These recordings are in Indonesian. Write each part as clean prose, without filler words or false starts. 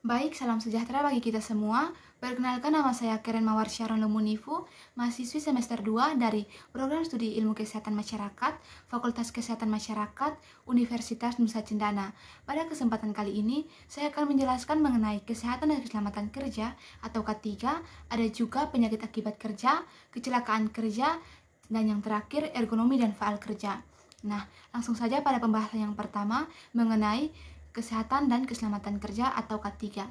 Baik, salam sejahtera bagi kita semua. Perkenalkan, nama saya Keren Mawar Sharon Lemunifu, mahasiswi semester 2 dari Program Studi Ilmu Kesehatan Masyarakat, Fakultas Kesehatan Masyarakat, Universitas Nusa Cendana. Pada kesempatan kali ini, saya akan menjelaskan mengenai kesehatan dan keselamatan kerja atau K3, ada juga penyakit akibat kerja, kecelakaan kerja, dan yang terakhir ergonomi dan faal kerja. Nah, langsung saja pada pembahasan yang pertama mengenai kesehatan dan keselamatan kerja atau K3.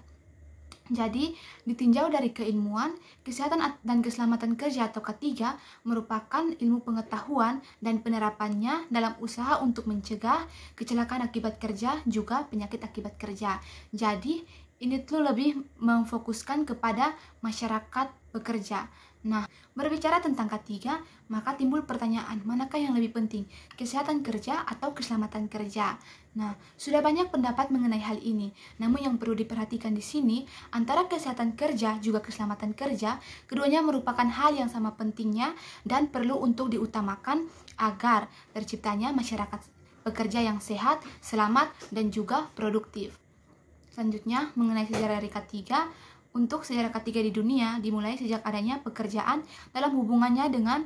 Jadi, ditinjau dari keilmuan, kesehatan dan keselamatan kerja atau K3 merupakan ilmu pengetahuan dan penerapannya dalam usaha untuk mencegah kecelakaan akibat kerja juga penyakit akibat kerja. Jadi, ini tuh lebih memfokuskan kepada masyarakat pekerja. Nah, berbicara tentang K3, maka timbul pertanyaan, manakah yang lebih penting, kesehatan kerja atau keselamatan kerja? Nah, sudah banyak pendapat mengenai hal ini. Namun yang perlu diperhatikan di sini, antara kesehatan kerja juga keselamatan kerja, keduanya merupakan hal yang sama pentingnya dan perlu untuk diutamakan agar terciptanya masyarakat pekerja yang sehat, selamat, dan juga produktif. Selanjutnya, mengenai sejarah dari K3, untuk sejarah K3 di dunia dimulai sejak adanya pekerjaan dalam hubungannya dengan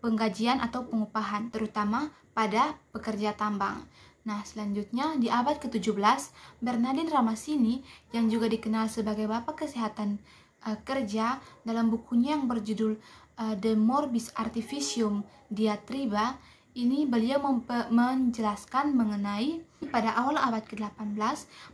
penggajian atau pengupahan, terutama pada pekerja tambang. Nah, selanjutnya di abad ke-17, Bernardin Ramazzini yang juga dikenal sebagai Bapak Kesehatan Kerja dalam bukunya yang berjudul De Morbis Artificium Diatriba, ini beliau menjelaskan mengenai pada awal abad ke-18,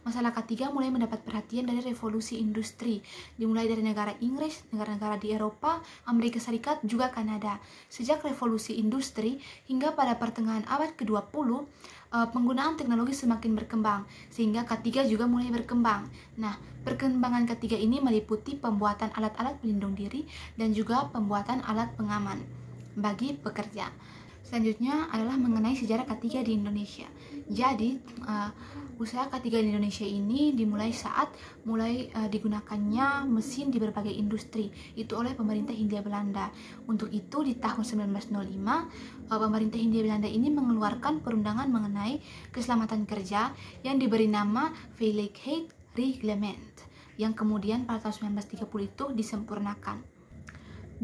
masalah K3 mulai mendapat perhatian dari revolusi industri, dimulai dari negara Inggris, negara-negara di Eropa, Amerika Serikat, juga Kanada. Sejak revolusi industri hingga pada pertengahan abad ke-20, penggunaan teknologi semakin berkembang, sehingga K3 juga mulai berkembang. Nah, perkembangan K3 ini meliputi pembuatan alat-alat pelindung diri dan juga pembuatan alat pengaman bagi pekerja. Selanjutnya adalah mengenai sejarah K3 di Indonesia. Jadi, usaha K3 di Indonesia ini dimulai saat digunakannya mesin di berbagai industri, itu oleh pemerintah Hindia Belanda. Untuk itu, di tahun 1905, pemerintah Hindia Belanda ini mengeluarkan perundangan mengenai keselamatan kerja yang diberi nama Veiligheid Reglement, yang kemudian pada tahun 1930 itu disempurnakan.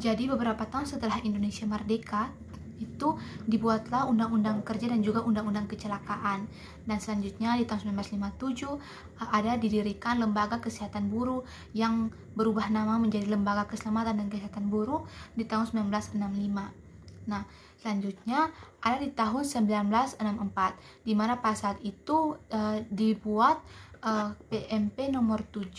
Jadi, beberapa tahun setelah Indonesia merdeka, itu dibuatlah undang-undang kerja dan juga undang-undang kecelakaan. Dan selanjutnya di tahun 1957 ada didirikan lembaga kesehatan buruh yang berubah nama menjadi lembaga keselamatan dan kesehatan buruh di tahun 1965. Nah, selanjutnya ada di tahun 1964, di mana pada saat itu dibuat PMP nomor 7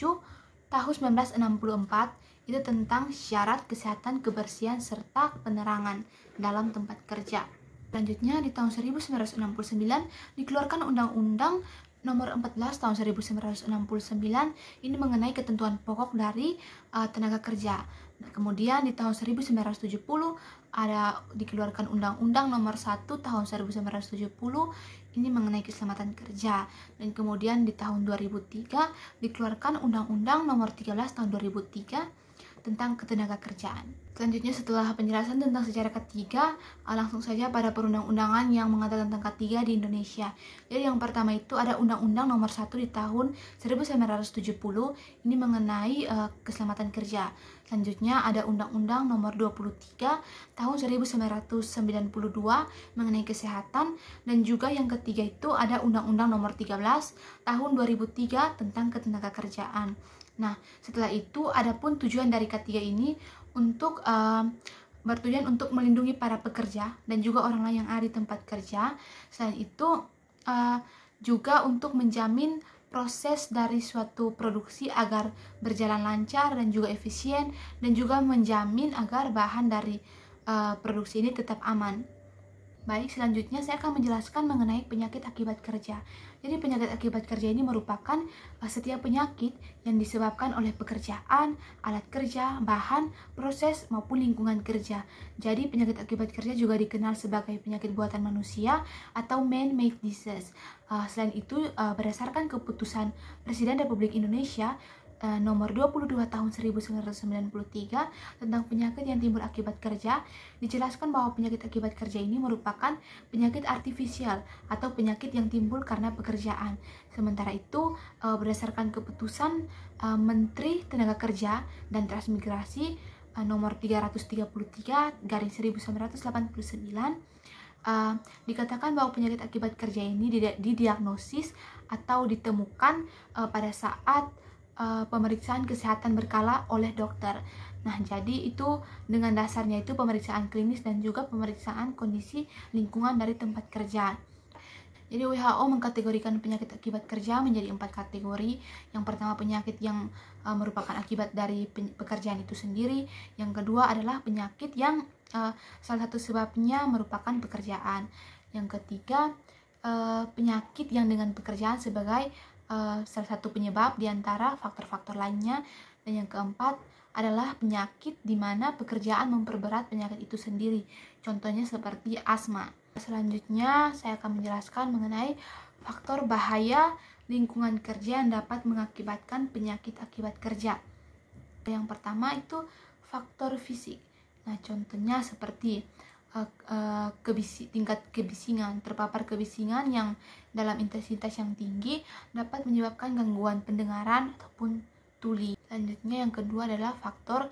tahun 1964, itu tentang syarat kesehatan, kebersihan, serta penerangan dalam tempat kerja. Selanjutnya di tahun 1969 dikeluarkan Undang-Undang nomor 14 tahun 1969, ini mengenai ketentuan pokok dari tenaga kerja. Nah, kemudian di tahun 1970 ada dikeluarkan Undang-Undang nomor 1 tahun 1970, ini mengenai keselamatan kerja. Dan kemudian di tahun 2003 dikeluarkan Undang-Undang nomor 13 tahun 2003 tentang ketenaga kerjaan. Selanjutnya, setelah penjelasan tentang sejarah K3, langsung saja pada perundang-undangan yang mengatur tentang K3 di Indonesia. Jadi yang pertama itu ada Undang-Undang nomor 1 di tahun 1970, ini mengenai keselamatan kerja. Selanjutnya ada Undang-Undang nomor 23 tahun 1992 mengenai kesehatan, dan juga yang ketiga itu ada Undang-Undang nomor 13 tahun 2003 tentang ketenaga kerjaan. Nah, setelah itu adapun tujuan dari K3 ini untuk bertujuan untuk melindungi para pekerja dan juga orang lain yang ada di tempat kerja. Selain itu juga untuk menjamin proses dari suatu produksi agar berjalan lancar dan juga efisien, dan juga menjamin agar bahan dari produksi ini tetap aman. Baik, selanjutnya saya akan menjelaskan mengenai penyakit akibat kerja. Jadi penyakit akibat kerja ini merupakan setiap penyakit yang disebabkan oleh pekerjaan, alat kerja, bahan, proses, maupun lingkungan kerja. Jadi penyakit akibat kerja juga dikenal sebagai penyakit buatan manusia atau man-made disease. Selain itu, berdasarkan keputusan Presiden Republik Indonesia nomor 22 tahun 1993 tentang penyakit yang timbul akibat kerja, dijelaskan bahwa penyakit akibat kerja ini merupakan penyakit artifisial atau penyakit yang timbul karena pekerjaan. Sementara itu, berdasarkan keputusan Menteri Tenaga Kerja dan Transmigrasi nomor 333/1989, dikatakan bahwa penyakit akibat kerja ini didiagnosis atau ditemukan pada saat pemeriksaan kesehatan berkala oleh dokter. Nah, jadi itu dengan dasarnya itu pemeriksaan klinis dan juga pemeriksaan kondisi lingkungan dari tempat kerja. Jadi WHO mengkategorikan penyakit akibat kerja menjadi 4 kategori. Yang pertama, penyakit yang merupakan akibat dari pekerjaan itu sendiri. Yang kedua adalah penyakit yang salah satu sebabnya merupakan pekerjaan. Yang ketiga, penyakit yang dengan pekerjaan sebagai salah satu penyebab di antara faktor-faktor lainnya. Dan yang keempat adalah penyakit di mana pekerjaan memperberat penyakit itu sendiri. Contohnya seperti asma. Selanjutnya saya akan menjelaskan mengenai faktor bahaya lingkungan kerja yang dapat mengakibatkan penyakit akibat kerja. Yang pertama itu faktor fisik. Nah, contohnya seperti tingkat kebisingan. Terpapar kebisingan yang dalam intensitas yang tinggi dapat menyebabkan gangguan pendengaran ataupun tuli. Selanjutnya yang kedua adalah faktor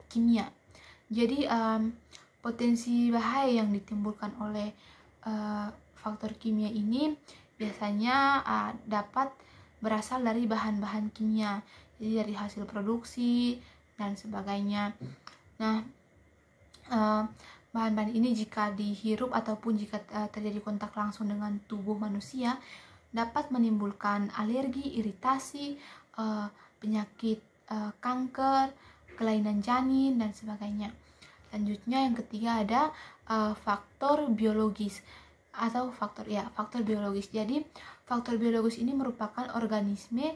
kimia. Jadi potensi bahaya yang ditimbulkan oleh faktor kimia ini biasanya dapat berasal dari bahan-bahan kimia, jadi dari hasil produksi dan sebagainya. Nah, bahan-bahan ini jika dihirup ataupun jika terjadi kontak langsung dengan tubuh manusia dapat menimbulkan alergi, iritasi, penyakit kanker, kelainan janin dan sebagainya. Selanjutnya yang ketiga ada faktor biologis atau faktor biologis. Jadi faktor biologis ini merupakan organisme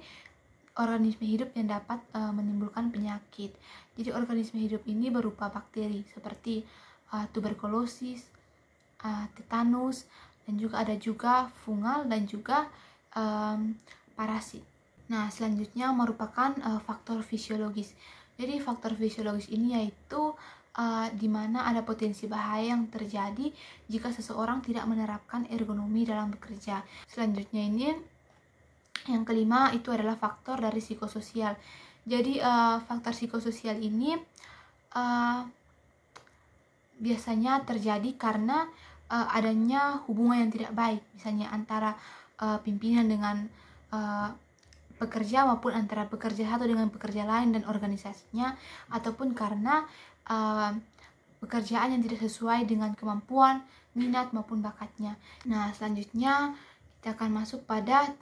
hidup yang dapat menimbulkan penyakit. Jadi organisme hidup ini berupa bakteri seperti tuberkulosis, tetanus, dan juga ada juga fungal dan juga parasit. Nah, selanjutnya merupakan faktor fisiologis. Jadi faktor fisiologis ini yaitu di mana ada potensi bahaya yang terjadi jika seseorang tidak menerapkan ergonomi dalam bekerja. Selanjutnya ini yang kelima itu adalah faktor dari psikososial. Jadi faktor psikososial ini biasanya terjadi karena adanya hubungan yang tidak baik, misalnya antara pimpinan dengan pekerja maupun antara pekerja satu dengan pekerja lain dan organisasinya, ataupun karena pekerjaan yang tidak sesuai dengan kemampuan, minat maupun bakatnya. Nah, selanjutnya kita akan masuk pada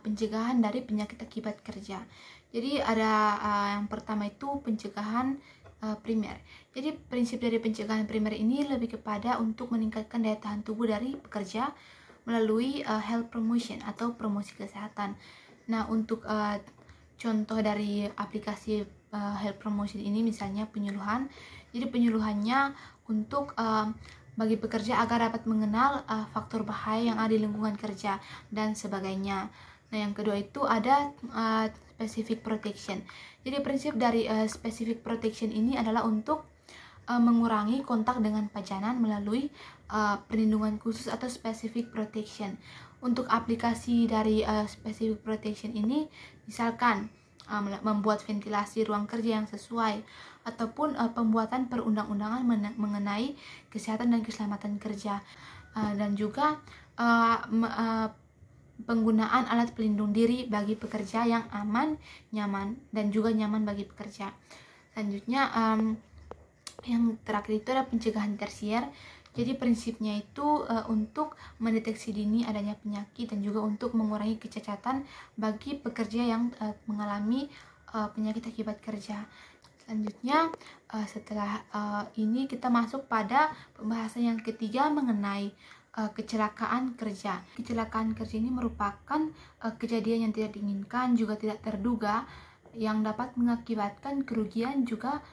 pencegahan dari penyakit akibat kerja. Jadi ada yang pertama itu pencegahan primer. Jadi prinsip dari pencegahan primer ini lebih kepada untuk meningkatkan daya tahan tubuh dari pekerja melalui health promotion atau promosi kesehatan. Nah, untuk contoh dari aplikasi health promotion ini misalnya penyuluhan. Jadi penyuluhannya untuk bagi pekerja agar dapat mengenal faktor bahaya yang ada di lingkungan kerja dan sebagainya. Nah, yang kedua itu ada specific protection. Jadi prinsip dari specific protection ini adalah untuk mengurangi kontak dengan pajanan melalui perlindungan khusus atau specific protection. Untuk aplikasi dari specific protection ini misalkan membuat ventilasi ruang kerja yang sesuai, ataupun pembuatan perundang-undangan mengenai kesehatan dan keselamatan kerja, dan juga penggunaan alat pelindung diri bagi pekerja yang aman, nyaman, dan juga nyaman bagi pekerja. Selanjutnya yang terakhir itu adalah pencegahan tersier. Jadi prinsipnya itu untuk mendeteksi dini adanya penyakit dan juga untuk mengurangi kecacatan bagi pekerja yang mengalami penyakit akibat kerja. Selanjutnya setelah ini kita masuk pada pembahasan yang ketiga mengenai kecelakaan kerja. Kecelakaan kerja ini merupakan kejadian yang tidak diinginkan juga tidak terduga yang dapat mengakibatkan kerugian juga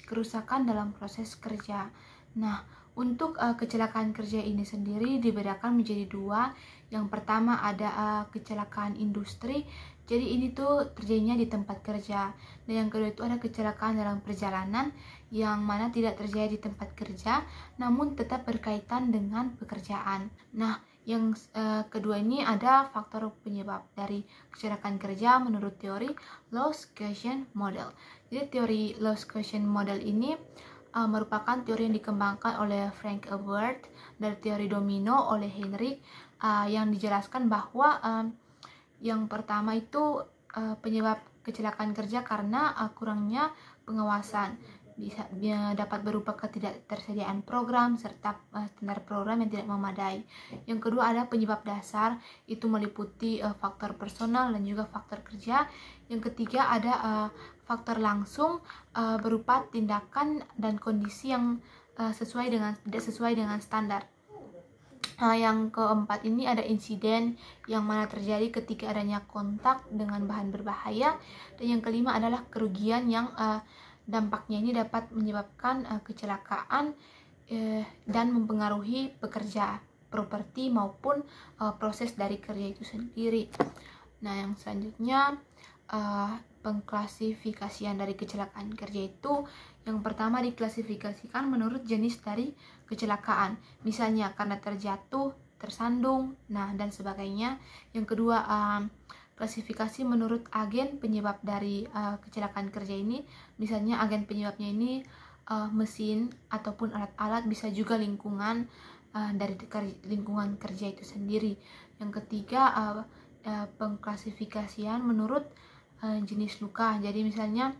kerusakan dalam proses kerja. Nah, Untuk kecelakaan kerja ini sendiri dibedakan menjadi dua. Yang pertama ada kecelakaan industri, jadi ini tuh terjadinya di tempat kerja. Dan yang kedua itu ada kecelakaan dalam perjalanan, yang mana tidak terjadi di tempat kerja, namun tetap berkaitan dengan pekerjaan. Nah, yang kedua ini ada faktor penyebab dari kecelakaan kerja menurut teori loss causation model. Jadi teori loss causation model ini merupakan teori yang dikembangkan oleh Frank Ebert dari teori domino oleh Henry, yang dijelaskan bahwa yang pertama itu penyebab kecelakaan kerja karena kurangnya pengawasan, bisa dapat berupa ketidaktersediaan program serta standar program yang tidak memadai. Yang kedua ada penyebab dasar, itu meliputi faktor personal dan juga faktor kerja. Yang ketiga ada faktor langsung, berupa tindakan dan kondisi yang tidak sesuai dengan standar. Yang keempat ini ada insiden yang mana terjadi ketika adanya kontak dengan bahan berbahaya. Dan yang kelima adalah kerugian yang dampaknya ini dapat menyebabkan kecelakaan dan mempengaruhi pekerja, properti maupun proses dari kerja itu sendiri. Nah, yang selanjutnya pengklasifikasian dari kecelakaan kerja itu, yang pertama diklasifikasikan menurut jenis dari kecelakaan, misalnya karena terjatuh, tersandung, dan sebagainya. Yang kedua klasifikasi menurut agen penyebab dari kecelakaan kerja ini, misalnya agen penyebabnya ini mesin ataupun alat-alat, bisa juga lingkungan dari lingkungan kerja itu sendiri. Yang ketiga pengklasifikasian menurut jenis luka, jadi misalnya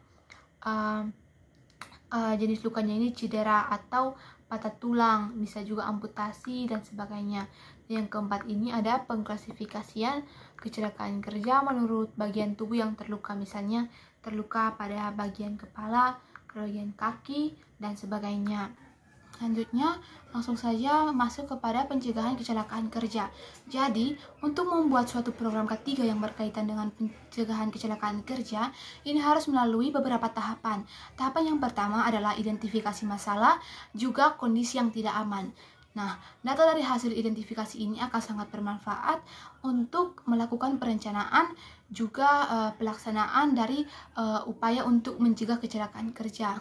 jenis lukanya ini cedera atau patah tulang, bisa juga amputasi dan sebagainya. Yang keempat ini ada pengklasifikasian kecelakaan kerja menurut bagian tubuh yang terluka, misalnya terluka pada bagian kepala, bagian kaki dan sebagainya. Selanjutnya langsung saja masuk kepada pencegahan kecelakaan kerja. Jadi untuk membuat suatu program K3 yang berkaitan dengan pencegahan kecelakaan kerja, ini harus melalui beberapa tahapan. Tahapan yang pertama adalah identifikasi masalah, juga kondisi yang tidak aman. Nah, data dari hasil identifikasi ini akan sangat bermanfaat untuk melakukan perencanaan, juga pelaksanaan dari upaya untuk mencegah kecelakaan kerja.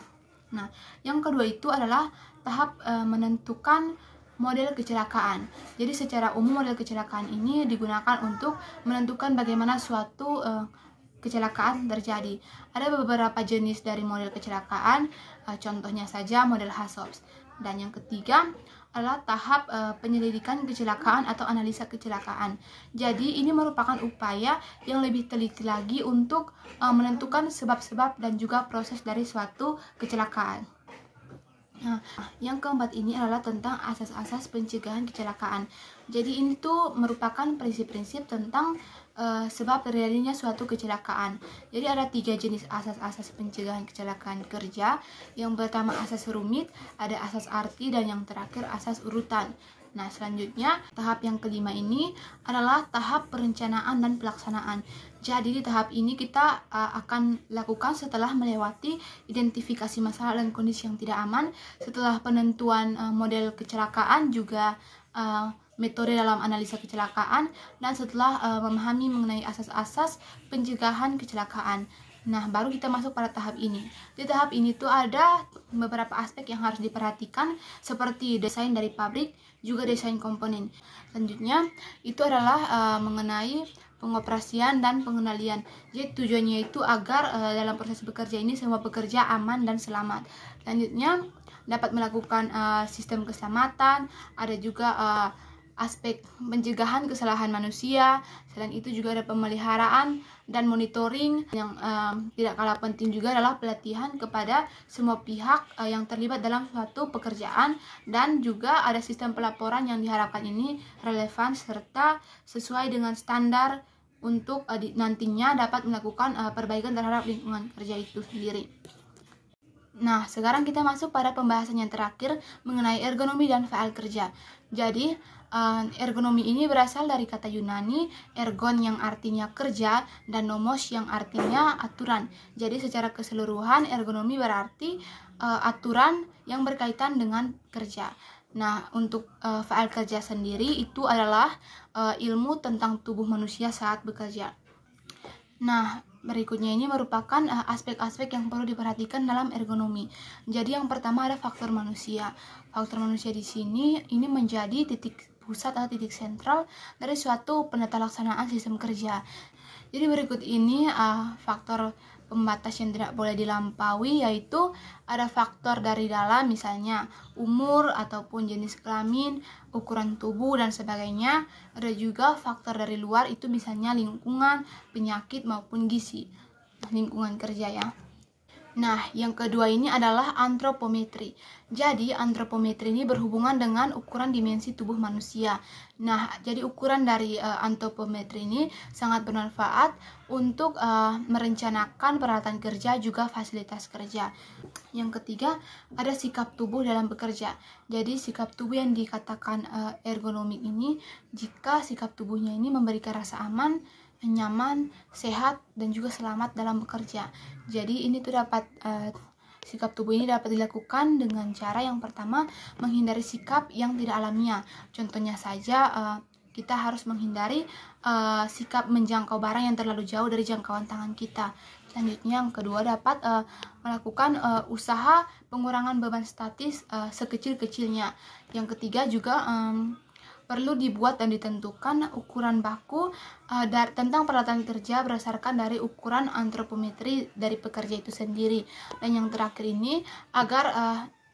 Nah, yang kedua itu adalah tahap menentukan model kecelakaan. Jadi secara umum model kecelakaan ini digunakan untuk menentukan bagaimana suatu kecelakaan terjadi. Ada beberapa jenis dari model kecelakaan, contohnya saja model Hassops. Dan yang ketiga adalah tahap penyelidikan kecelakaan atau analisa kecelakaan. Jadi ini merupakan upaya yang lebih teliti lagi untuk menentukan sebab-sebab dan juga proses dari suatu kecelakaan. Nah, yang keempat ini adalah tentang asas-asas pencegahan kecelakaan. Jadi ini tuh merupakan prinsip-prinsip tentang sebab terjadinya suatu kecelakaan. Jadi ada 3 jenis asas-asas pencegahan kecelakaan kerja. Yang pertama asas rumit, ada asas arti, dan yang terakhir asas urutan. Nah, selanjutnya tahap yang kelima ini adalah tahap perencanaan dan pelaksanaan. Jadi di tahap ini kita akan lakukan setelah melewati identifikasi masalah dan kondisi yang tidak aman, setelah penentuan model kecelakaan, juga metode dalam analisa kecelakaan, dan setelah memahami mengenai asas-asas pencegahan kecelakaan. Nah, baru kita masuk pada tahap ini. Di tahap ini tuh ada beberapa aspek yang harus diperhatikan, seperti desain dari pabrik, juga desain komponen. Selanjutnya, itu adalah mengenai pengoperasian dan pengendalian. Jadi tujuannya itu agar dalam proses bekerja ini semua pekerja aman dan selamat. Selanjutnya, dapat melakukan sistem keselamatan, ada juga aspek pencegahan kesalahan manusia. Selain itu juga ada pemeliharaan dan monitoring. Yang tidak kalah penting juga adalah pelatihan kepada semua pihak yang terlibat dalam suatu pekerjaan, dan juga ada sistem pelaporan yang diharapkan ini relevan serta sesuai dengan standar untuk nantinya dapat melakukan perbaikan terhadap lingkungan kerja itu sendiri. Nah, sekarang kita masuk pada pembahasan yang terakhir mengenai ergonomi dan file kerja. Jadi, ergonomi ini berasal dari kata Yunani ergon yang artinya kerja dan nomos yang artinya aturan. Jadi secara keseluruhan ergonomi berarti aturan yang berkaitan dengan kerja. Nah, untuk faal kerja sendiri itu adalah ilmu tentang tubuh manusia saat bekerja. Nah, berikutnya ini merupakan aspek-aspek yang perlu diperhatikan dalam ergonomi. Jadi yang pertama ada faktor manusia. Faktor manusia di sini ini menjadi titik pusat atau titik sentral dari suatu penata laksanaan sistem kerja. Jadi berikut ini faktor pembatas yang tidak boleh dilampaui, yaitu ada faktor dari dalam, misalnya umur ataupun jenis kelamin, ukuran tubuh dan sebagainya. Ada juga faktor dari luar, itu misalnya lingkungan, penyakit maupun gizi, lingkungan kerja ya. Nah, yang kedua ini adalah antropometri. Jadi, antropometri ini berhubungan dengan ukuran dimensi tubuh manusia. Nah, jadi ukuran dari antropometri ini sangat bermanfaat untuk merencanakan peralatan kerja juga fasilitas kerja. Yang ketiga, ada sikap tubuh dalam bekerja. Jadi, sikap tubuh yang dikatakan ergonomik ini, jika sikap tubuhnya ini memberikan rasa aman, nyaman, sehat, dan juga selamat dalam bekerja. Jadi ini tuh dapat sikap tubuh ini dapat dilakukan dengan cara yang pertama, menghindari sikap yang tidak alamiah. Contohnya saja kita harus menghindari sikap menjangkau barang yang terlalu jauh dari jangkauan tangan kita. Selanjutnya yang kedua dapat melakukan usaha pengurangan beban statis sekecil-kecilnya. Yang ketiga juga perlu dibuat dan ditentukan ukuran baku tentang peralatan kerja berdasarkan dari ukuran antropometri dari pekerja itu sendiri. Dan yang terakhir ini agar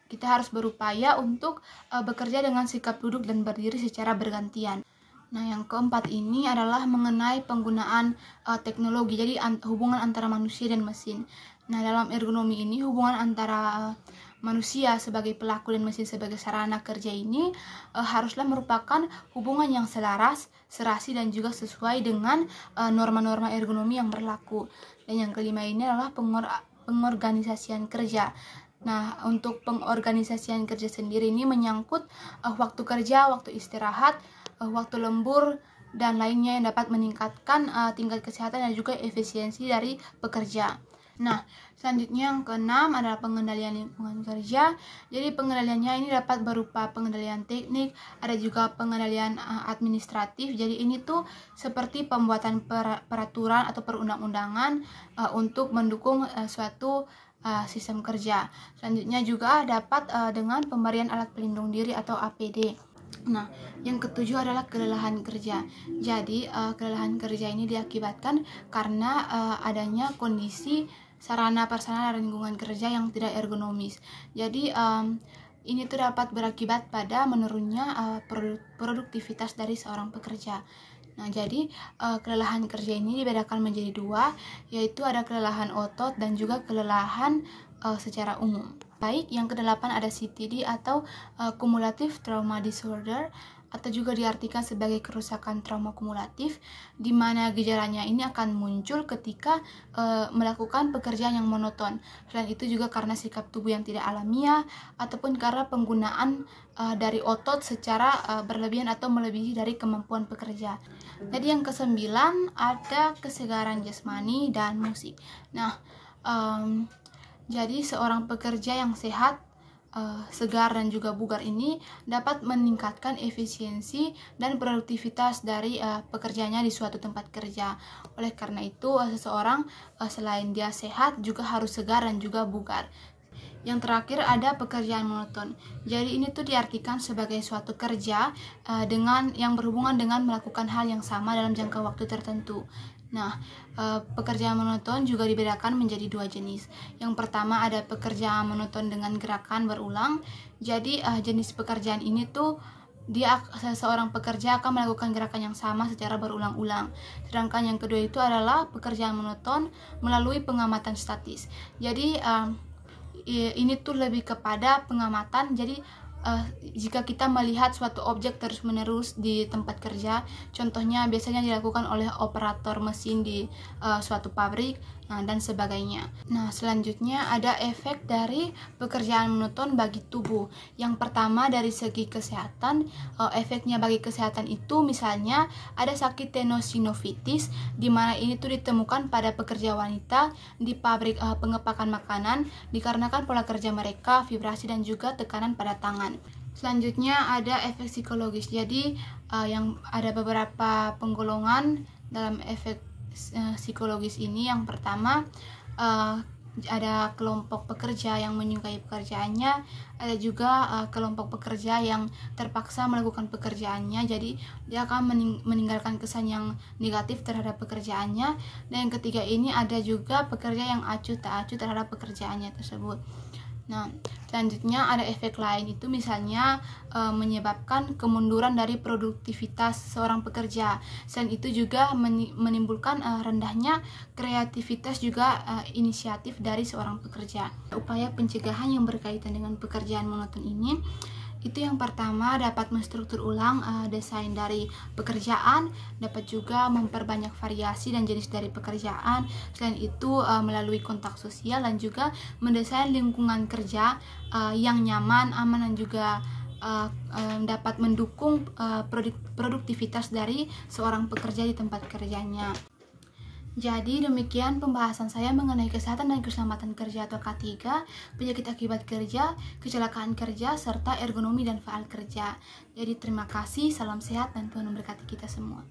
kita harus berupaya untuk bekerja dengan sikap duduk dan berdiri secara bergantian. Nah, yang keempat ini adalah mengenai penggunaan teknologi, jadi hubungan antara manusia dan mesin. Nah, dalam ergonomi ini hubungan antara manusia sebagai pelaku dan mesin sebagai sarana kerja ini haruslah merupakan hubungan yang selaras, serasi, dan juga sesuai dengan norma-norma ergonomi yang berlaku. Dan yang kelima ini adalah pengorganisasian kerja. Nah, untuk pengorganisasian kerja sendiri ini menyangkut waktu kerja, waktu istirahat, waktu lembur, dan lainnya yang dapat meningkatkan tingkat kesehatan dan juga efisiensi dari pekerja. Nah, selanjutnya yang keenam adalah pengendalian lingkungan kerja. Jadi pengendaliannya ini dapat berupa pengendalian teknik, ada juga pengendalian administratif. Jadi ini tuh seperti pembuatan peraturan atau perundang-undangan untuk mendukung suatu sistem kerja. Selanjutnya juga dapat dengan pemberian alat pelindung diri atau APD. Nah, yang ketujuh adalah kelelahan kerja. Jadi, kelelahan kerja ini diakibatkan karena adanya kondisi sarana prasarana dan lingkungan kerja yang tidak ergonomis. Jadi, ini tuh dapat berakibat pada menurunnya produktivitas dari seorang pekerja. Nah, jadi kelelahan kerja ini dibedakan menjadi dua, yaitu ada kelelahan otot dan juga kelelahan secara umum. Baik, yang kedelapan ada CTD atau Cumulative Trauma Disorder, atau juga diartikan sebagai kerusakan trauma kumulatif, di mana gejalanya ini akan muncul ketika melakukan pekerjaan yang monoton. Selain itu juga karena sikap tubuh yang tidak alamiah, ataupun karena penggunaan dari otot secara berlebihan atau melebihi dari kemampuan pekerja. Jadi yang kesembilan ada kesegaran jasmani dan musik. Nah, jadi seorang pekerja yang sehat, segar dan juga bugar ini dapat meningkatkan efisiensi dan produktivitas dari pekerjaannya di suatu tempat kerja. Oleh karena itu seseorang selain dia sehat juga harus segar dan juga bugar. Yang terakhir ada pekerjaan monoton. Jadi ini tuh diartikan sebagai suatu kerja dengan yang berhubungan dengan melakukan hal yang sama dalam jangka waktu tertentu. Nah, pekerjaan monoton juga dibedakan menjadi dua jenis. Yang pertama ada pekerjaan monoton dengan gerakan berulang. Jadi jenis pekerjaan ini tuh seorang pekerja akan melakukan gerakan yang sama secara berulang-ulang. Sedangkan yang kedua itu adalah pekerjaan monoton melalui pengamatan statis. Jadi ini tuh lebih kepada pengamatan. Jadi jika kita melihat suatu objek terus-menerus di tempat kerja, contohnya biasanya dilakukan oleh operator mesin di suatu pabrik, dan sebagainya. Nah, selanjutnya ada efek dari pekerjaan monoton bagi tubuh. Yang pertama dari segi kesehatan, efeknya bagi kesehatan itu misalnya ada sakit tenosinovitis, di mana ini tuh ditemukan pada pekerja wanita di pabrik pengepakan makanan dikarenakan pola kerja mereka, vibrasi dan juga tekanan pada tangan. Selanjutnya ada efek psikologis. Jadi yang ada beberapa penggolongan dalam efek psikologis ini. Yang pertama, ada kelompok pekerja yang menyukai pekerjaannya, ada juga kelompok pekerja yang terpaksa melakukan pekerjaannya, jadi dia akan meninggalkan kesan yang negatif terhadap pekerjaannya. Dan yang ketiga ini ada juga pekerja yang acuh tak acuh terhadap pekerjaannya tersebut. Nah, selanjutnya ada efek lain, itu misalnya menyebabkan kemunduran dari produktivitas seorang pekerja. Selain itu juga menimbulkan rendahnya kreativitas juga inisiatif dari seorang pekerja. Upaya pencegahan yang berkaitan dengan pekerjaan monoton ini, itu yang pertama dapat menstruktur ulang desain dari pekerjaan, dapat juga memperbanyak variasi dan jenis dari pekerjaan. Selain itu melalui kontak sosial dan juga mendesain lingkungan kerja yang nyaman, aman dan juga dapat mendukung produktivitas dari seorang pekerja di tempat kerjanya. Jadi demikian pembahasan saya mengenai kesehatan dan keselamatan kerja atau K3, penyakit akibat kerja, kecelakaan kerja, serta ergonomi dan faal kerja. Jadi terima kasih, salam sehat dan Tuhan memberkati kita semua.